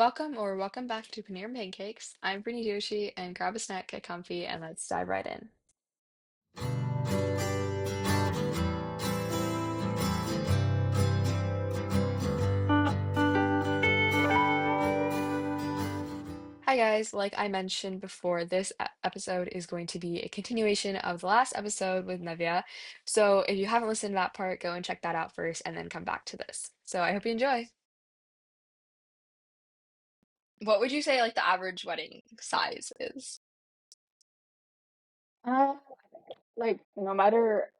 Welcome back to Paneer and Pancakes. I'm Brittany Joshi, and grab a snack, get comfy, and let's dive right in. Hi guys, like I mentioned before, this episode is going to be a continuation of the last episode with Navya. So if you haven't listened to that part, go and check that out first and then come back to this. So I hope you enjoy. What would you say like the average wedding size is? Uh, like no matter,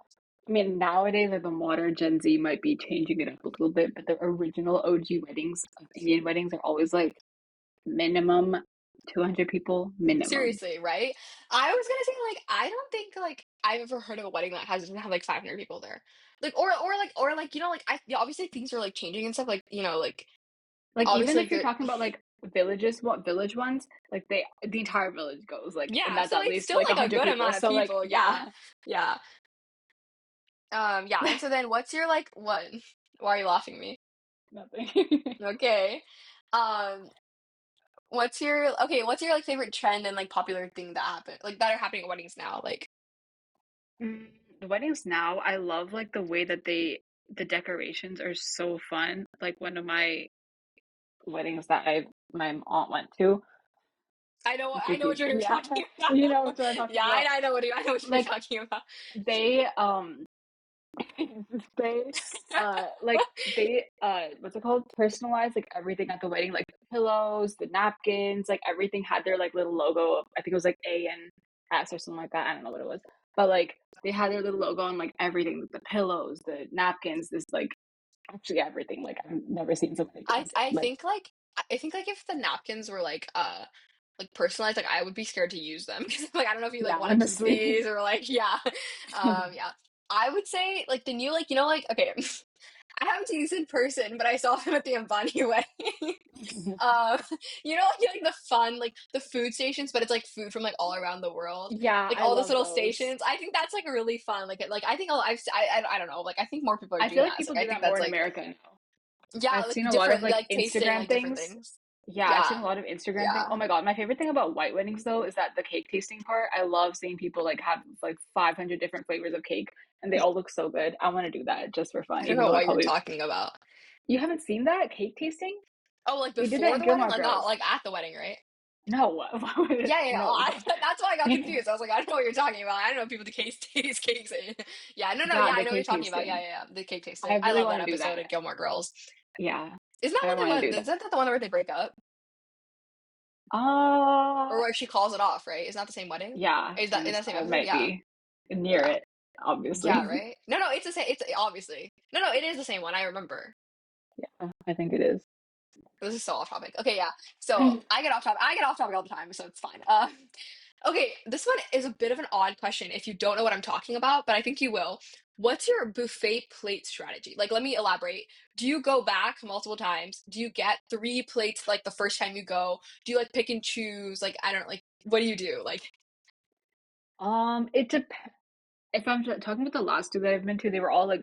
I mean, nowadays like the modern Gen Z might be changing it up a little bit, but the original OG weddings of Indian weddings are always like minimum 200 people, minimum. Seriously, right? I was gonna say like I don't think like I've ever heard of a wedding that has doesn't have like 500 people there. Like or like like I yeah, obviously things are like changing and stuff like like Like even obviously if like you're the talking about like villages, what village ones, like the entire village goes like, and yeah, that's so at it's least still like like a 100 good people. amount of So like, people. yeah. Yeah. Yeah. Yeah, and so then what's your like what? Why are you laughing at me? Nothing. Okay. Um what's your like favorite trend and like popular thing that happened like that are happening at weddings now? Like Mm, the weddings now, I love like the way that the decorations are so fun. Like one of my weddings that my aunt went to. If I you know what could, you're yeah, talking you know about. what I'm talking Yeah, about. I know what you're Like talking about. they they like they what's it called? Personalized like everything at the wedding, like the pillows, the napkins, like everything had their like little logo of, I think it was like A and S or something like that. I don't know what it was. But like they had their little logo on like everything, like the pillows, the napkins, this like actually everything. Like I've never seen something I like I think like I think like if the napkins were like personalized, like I would be scared to use them because like I don't know if you like yeah, want to keep honestly. these or like yeah, yeah. I would say like the new like like okay, I haven't seen these in person, but I saw them at the Ambani wedding. Um, like the fun, like the food stations, but it's like food from like all around the world, Yeah, like I all those love little those. stations. I think that's like really fun. Like I think I don't know. Like I think more people are I doing feel like that. So people like, I do think that more that's in like America now. yeah, I've like seen a lot of different, like like tasting Instagram like different things. things. Yeah, I've seen a Yeah, lot of Instagram things. yeah. Oh my God, my favorite thing about white weddings though is that the cake tasting part. I love seeing people like have like 500 different flavors of cake and they all look so good. I want to do that just for I fun, don't even know though it what you're probably. talking about. You haven't seen that cake tasting? Oh, like They did that before in the wedding, Gilmore like not Girls. like at the wedding, right? No, why would it? Yeah, yeah. Oh, No. that's why I got confused. I was like, I don't know what you're talking about. I don't know if people do cake taste cakes. Yeah, no, no, Yeah, yeah, I the know what you're cake talking about. Yeah, tasting. yeah, yeah. The cake I tasting. I really love want that to do episode that. of Gilmore Girls. Yeah, Isn't that I when want to do isn't that. that the one where they break up? Or Uh, where she calls it off, right? Isn't that the same wedding? yeah, Is that and in this that same it episode? might Yeah. be near Yeah. it, Yeah, obviously. right? No, no, it's the same. It's obviously. No, no, it is the same one. I remember. Yeah, I think it is. This is so off topic. Okay, yeah. So I get off topic. I get off topic all the time, so it's fine. Okay, this one is a bit of an odd question if you don't know what I'm talking about, but I think you will. What's your buffet plate strategy? Like, let me elaborate. Do you go back multiple times? Do you get three plates like the first time you go? Do you like pick and choose? Like, I don't know, like, what do you do? Like, It depends. If I'm talking about the last two that I've been to, they were all like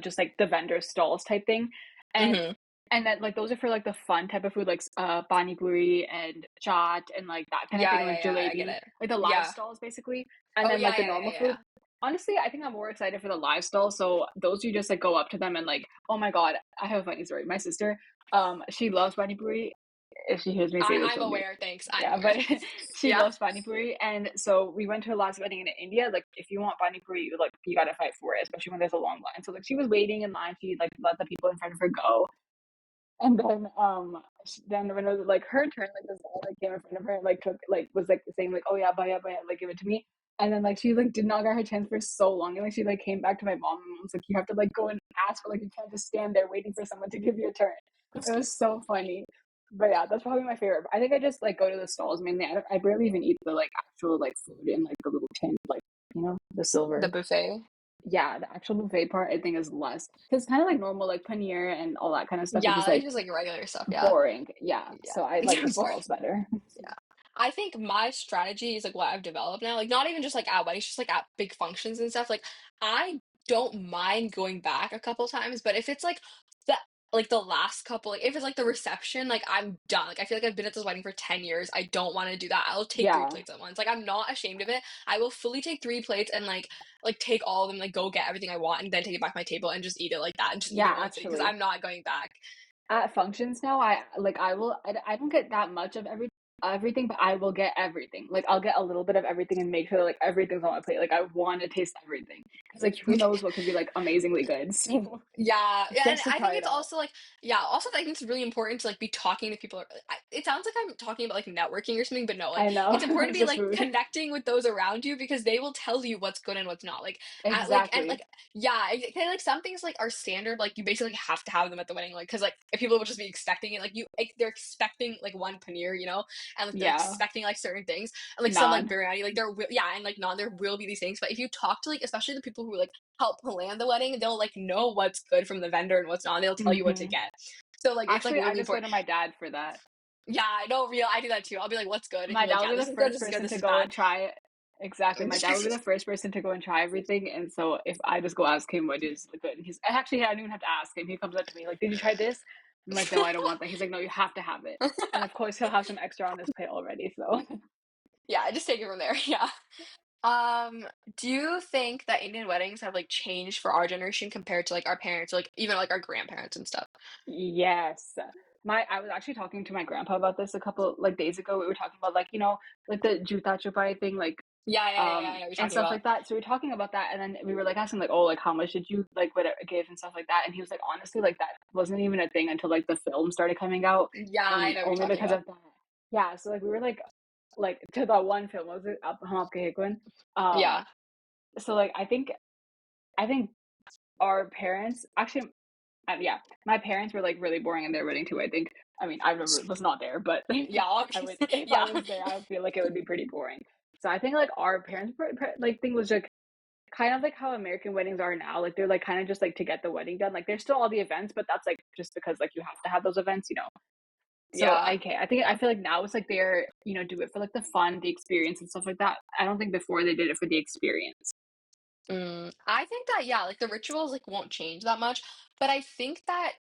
just like the vendor stalls type thing, and hmm and that like those are for like the fun type of food, like pani puri and chaat and like that kind of yeah, thing, yeah, like yeah, I get jalebi, it. like the live Yeah. stalls basically, and Oh, then yeah, like the yeah, yeah, normal food. yeah. Honestly, I think I'm more excited for the live stall. So those you just like go up to them and like, oh my God, I have a funny story. My sister, she loves pani puri. If she hears me say this, I'm she'll be aware, thanks. I'm yeah, aware. but she Yeah. loves pani puri, and so we went to her last wedding in India. Like, if you want pani puri, you gotta fight for it, especially when there's a long line. So like, she was waiting in line. She like let the people in front of her go, and then then when it was like her turn, like this guy like came in front of her and like took like was like saying like, oh yeah, baya baya, like give it to me. And then like she like did not get her chance for so long, and like she like came back to my mom, and mom's like, you have to like go and ask for, like, you can't just stand there waiting for someone to give you a turn. It was so funny. But yeah, that's probably my favorite. I think I just like go to the stalls mainly. I barely even eat the like actual like food in like the little tin, like the The silver. buffet. Yeah, the actual buffet part I think is less because it's kind of like normal like paneer and all that kind of stuff is just Yeah, it's like just like regular stuff. Yeah. boring. Yeah, Yeah. so I like the It's boring. stalls better. Yeah. I think my strategy is like what I've developed now. Like not even just like at weddings, just like at big functions and stuff. Like I don't mind going back a couple times, but if it's like the like the last couple, like if it's like the reception, like I'm done. Like I feel like I've been at this wedding for 10 years. I don't want to do that. I'll take three Yeah. plates at once. Like I'm not ashamed of it. I will fully take three plates and like take all of them, like go get everything I want and then take it back to my table and just eat it like that and just eat it Yeah, while I'm sitting because actually. I'm not going back. At functions now, I don't get that much of everything, but I will get everything. Like I'll get a little bit of everything and make sure like everything's on my plate. Like I want to taste everything because like who knows what could be like amazingly good. So Yeah, yeah, and just to I think try it it's out. also like, yeah, also I think it's really important to like be talking to people. It sounds like I'm talking about like networking or something, but no, like I know. it's important to It's be just like food. connecting with those around you because they will tell you what's good and what's not. Like at like and Exactly. like yeah, like some things like are standard, like you basically have to have them at the wedding, like because like if people will just be expecting it, like they're expecting like one paneer, and like they're Yeah. expecting like certain things, and like some like None. biryani, like there will yeah, and like non there will be these things, but if you talk to like especially the people who like help plan the wedding, they'll like know what's good from the vendor and what's not. And they'll tell you what to Hmm. get. So like it's like Actually, I really just go important. to my dad for that. Yeah, I know real I do that too. I'll be like, what's good? And My he'll be dad like, will yeah, be this the is good, first this is good, person this to is go bad. and try it. Exactly. My dad will be the first person to go and try everything. And so if I just go ask him what is good, and he's actually I don't even have to ask him. He comes up to me like, "Did you try this?" I'm like, "No, I don't want that." He's like, "No, you have to have it." And of course, he'll have some extra on his plate already. So Yeah, I just take it from there. Yeah. Um, do you think that Indian weddings have like changed for our generation compared to like our parents, or, like even like our grandparents and stuff? yes. I was actually talking to my grandpa about this a couple like days ago. We were talking about like, like the Juta Chupai thing, like Yeah, yeah, yeah, yeah. I know what you're and talking stuff about. like that. So we are talking about that, and then we were like asking like, oh, like how much did you like what it give and stuff like that. And he was like, honestly, like that wasn't even a thing until like the film started coming out, Yeah, I and know what you're only talking because about. of that. Yeah, so like we were like to that one film, what was it Hum Aapke Hai Kaun? Um, Yeah, so like I think our parents actually, yeah, my parents were like really boring in their wedding too. I think. I mean, I never was not there, but yeah, I would obviously. if I Yeah, was there, I would feel like it would be pretty boring. So I think like our parents like thing was like kind of like how American weddings are now. Like they're like kind of just like to get the wedding done. Like there's still all the events, but that's like just because like you have to have those events. So yeah. I feel like now it's like they're do it for like the fun, the experience and stuff like that. I don't think before they did it for the experience. I think that yeah, like the rituals like won't change that much, but I think that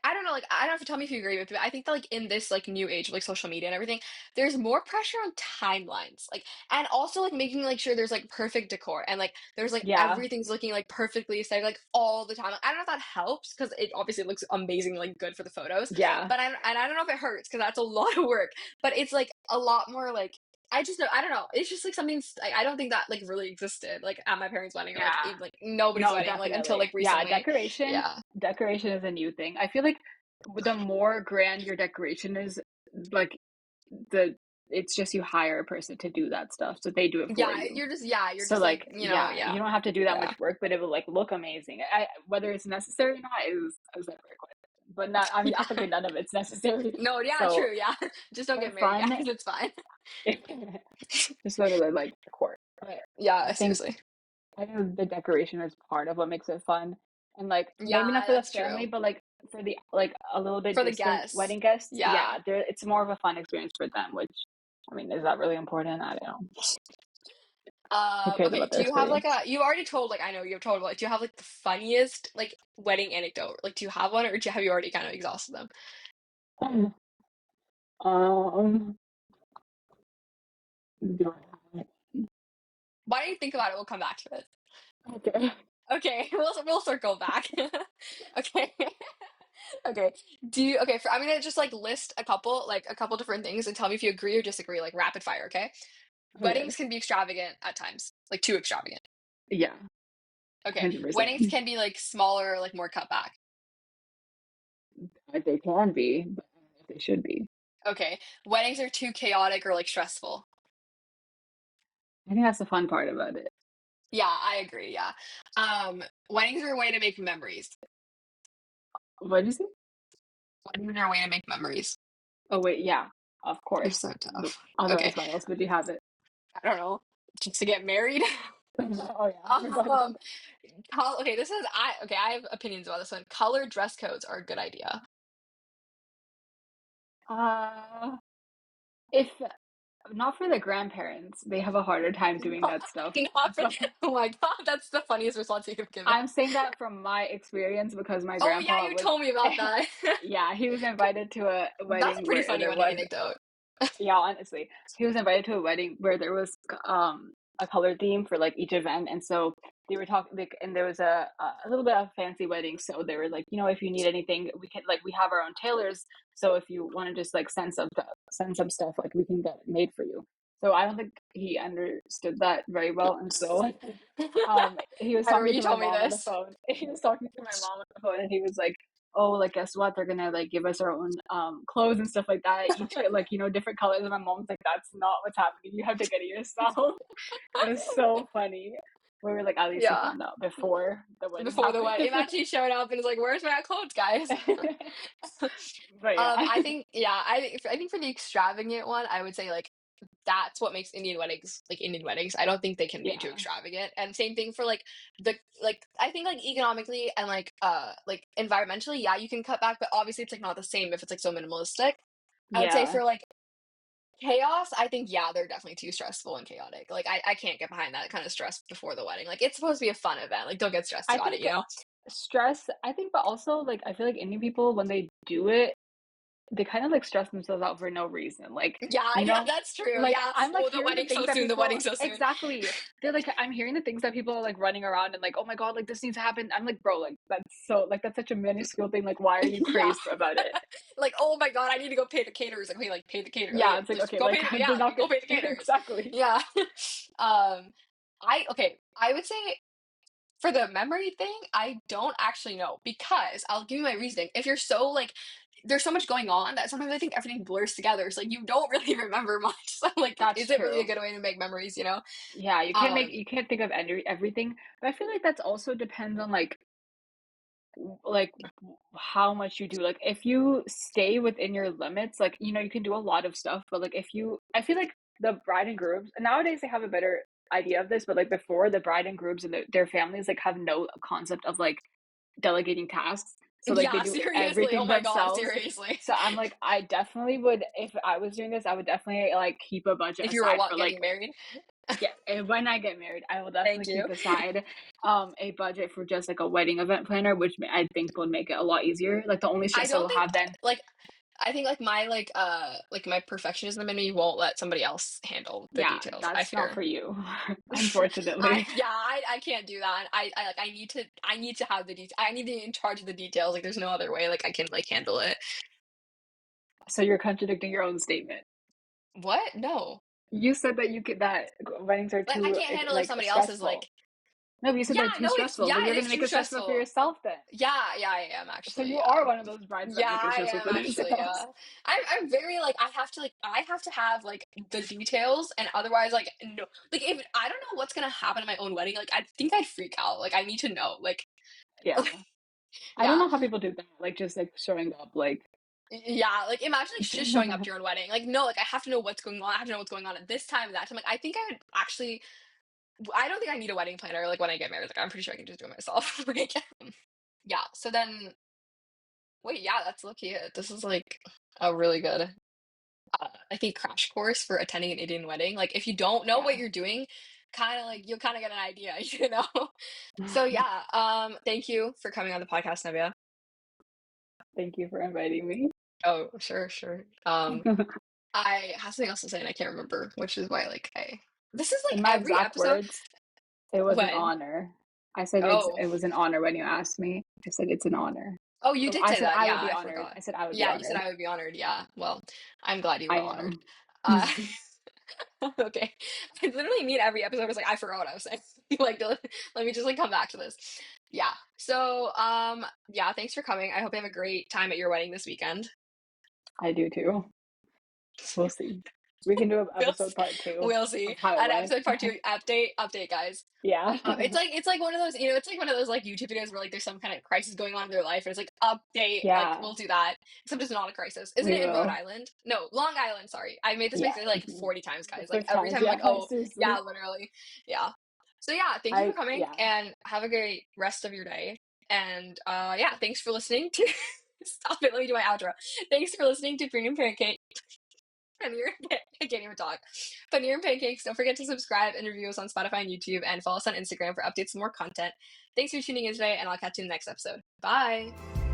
I don't know, like I don't have to tell me if you agree with me. But I think that like in this like new age of like social media and everything, there's more pressure on timelines, like and also like making like sure there's like perfect decor and like there's like Yeah, everything's looking like perfectly aesthetic like all the time. Like, I don't know if that helps because it obviously looks amazing, like good for the photos, yeah, but I don't know if it hurts because that's a lot of work. But it's like a lot more like I just know I don't know. It's just like something I don't think that like really existed like at my parents' wedding or like yeah. even like nobody's No, wedding like until like definitely. Yeah, recently. decoration. Yeah. Decoration is a new thing. I feel like the more grand your decoration is, like the it's just you hire a person to do that stuff, so they do it for you. You're So just like, like, yeah, yeah. you don't have to do that Yeah. much work, but it will like look amazing. Whether it's necessary or not is a fair question. But not, I mean, Yeah. technically none of it's necessary. No, yeah, So true, yeah. Just don't for get married, fun, guys. It's fine. just go to the like court. But Yeah, I think seriously. I think the decoration is part of what makes it fun. And like maybe Yeah, not for the that's family, true. but like for the like a little bit For the distant guests. wedding guests, Yeah. yeah, there it's more of a fun experience for them, which I mean, is that really important? I don't know. Who cares Okay, about do their you have like experience? a you already told like I know you've told like do you have like the funniest like wedding anecdote? Like do you have one or have you already kind of exhausted them? Um, do I have Why don't you think about it? We'll come back to it. it? Okay. Okay, we'll circle back. Okay. Okay. I'm gonna just like list a couple different things and tell me if you agree or disagree, like rapid fire, okay? Okay. Weddings can be extravagant at times, like too extravagant. Yeah, Okay. Weddings 100%. can be like smaller, like more cut back. Like they can be, but I don't know if they should be. Okay. Weddings are too chaotic or like stressful. I think that's the fun part about it. Yeah, I agree. Yeah. Weddings are a way to make memories. What did you say? Weddings are a way to make memories. Oh wait, yeah, of They're course. so tough. Okay. Otherwise, why else would you have it? I don't know. Just to get married. Oh yeah, I forgot about um, okay, I have opinions about this one. Color dress codes are a good idea. that. If not for the grandparents. They have a harder time doing Not, that stuff. not for, But oh my God, that's the funniest response you could have given. I'm saying that from my experience because my Oh yeah, grandpa you was, told me about that. yeah, he was invited to a That's a wedding pretty where funny there wedding was, anecdote. yeah, honestly, he was invited to a wedding where there was a color theme for like each event, and so they were talking like, and there was a little bit of a fancy wedding, so they were like, if you need anything, we can like we have our own tailors, so if you want to just like send some stuff, like we can get it made for you. So I don't think he understood that very well, and so he was I remember talking you to my told me mom on the this. phone. He was talking to my mom on the phone, and he was like, "Oh, like guess what? They're gonna like give us our own clothes and stuff like that. Each like different colors." And my mom's like, "That's not what's happening. You have to get it yourself." It was so funny. We were like, at least he Yeah, found out before the wedding before the happened. wedding. Imagine he showed up and is like, "Where's my clothes, guys?" But yeah, I think, yeah, I think for the extravagant one, I would say like that's what makes Indian weddings like Indian weddings. I don't think they can be too yeah, extravagant. And same thing for the like I think like economically and like environmentally, yeah, you can cut back, but obviously it's like not the same if it's like so minimalistic. I would say yeah. for like chaos, I think yeah, they're definitely too stressful and chaotic. Like I can't get behind that kind of stress before the wedding. Like it's supposed to be a fun event. Like don't get stressed I about it, think you know? stress. I think, but also like I feel like Indian people when they do it, they kind of like stress themselves out for no reason. Like, Yeah, you yeah, know, that's true. like Yeah. I'm like Oh, the hearing the wedding things so that soon, the people wedding so soon. exactly. They're like I'm hearing the things that people are like running around and like, oh my God, like this needs to happen. I'm like, bro, like that's such a minuscule thing. Like, why are you Yeah. crazed about it? Like, oh my God, I need to go pay the caterers. Like, wait, like pay the caterer. Yeah, Like, it's like just okay, go like pay the they're yeah, not go good. pay the caterers. Exactly. Yeah. Um, I would say for the memory thing, I don't actually know because I'll give you my reasoning. If you're so like there's so much going on that sometimes I think everything blurs together. So like you don't really remember much. So like That's is it really a true. good way to make memories, you know? Yeah, Um you can't think of everything, but I feel like that's also depends on like how much you do. Like if you stay within your limits, like you can do a lot of stuff, but like if you I feel like the bride and grooms nowadays they have a better idea of this, but like before the bride and grooms and their families like have no concept of like delegating tasks. So like they yeah, do seriously. Oh everything my God, themselves. seriously. So I'm like I definitely would if I was doing this, I would definitely like keep a budget If you were aside what for like getting married. yeah, and when I get married, I will Thank definitely you. keep aside a budget for just like a wedding event planner, which I think would make it a lot easier. Like the only I stress I don't will think have then, like I think like my perfectionism in me won't let somebody else handle the yeah, details. I that's not fear. for you, I unfortunately. yeah, I can't do that. I like I need to have the detail. I need to be in charge of the details. Like there's no other way like I can like handle it. So you're contradicting your own statement. What? No. You said that you could that weddings are Like I too can't handle if like somebody else is stressful. like No, but you said yeah, they're too no, it's stressful. Then yeah, you're it gonna is make too it stressful for stressful. yourself then. Yeah, yeah, I am So actually. you Yeah. are one of those brides that Yeah, make it I stressful am for actually, themselves. yeah. I'm very like I have to have like the details and otherwise like no like if I don't know what's gonna happen at my own wedding, like I think I'd freak out. Like I need to know. Like Yeah, I don't yeah. know how people do that. Like just like showing up, like Yeah, like imagine like just showing up to your own wedding. Like no, like I have to know what's going on. I have to know what's going on at this time, that time. Like I think I would actually I don't think I need a wedding planner like when I get married. Like I'm pretty sure I can just do it myself. Like yeah. So then wait, yeah, that's lucky it. This is like a really good I think crash course for attending an Indian wedding. Like if you don't know what yeah. you're doing, kind of like you'll kind of get an idea, you know? So yeah, thank you for coming on the podcast, Navya. Thank you for inviting me. Oh, sure, sure. I have something else to say and I can't remember, which is why like I this is like In my every exact episode words, it was an when honor. I said oh it was an honor when you asked me. I said it's an honor. oh you Oh, did I say said that. I Yeah, would be I honored. forgot. I said I would be Yeah, you said honored. I would be honored. Yeah. Well, I'm glad you I were honored. am. Uh okay. I literally mean every episode I was like, I forgot what I was saying. Like let me just like come back to this. Yeah. So yeah, thanks for coming. I hope you have a great time at your wedding this weekend. I do too. We'll see. We can do an We'll, episode part two we'll see. of how it An went. episode part two update, guys. Yeah. It's like one of those, you know, it's like one of those like YouTube videos where like there's some kind of crisis going on in their life, and it's like update, like Yeah, we'll do that. Except it's not a crisis, isn't we it? In Rhode will. Island? No, Long Island. Sorry, I made this Yeah. mistake like 40 times, The guys. Like fifth every times. time I'm like, Yeah, oh seriously. yeah, literally, yeah. So yeah, thank you for I coming yeah. and have a great rest of your day. And yeah, thanks for listening to. Stop it. Let me do my outro. Thanks for listening to Paneer and Pancakes. I can't even talk. Paneer and Pancakes. Don't forget to subscribe and review us on Spotify and YouTube, and follow us on Instagram for updates and more content. Thanks for tuning in today, and I'll catch you in the next episode. Bye.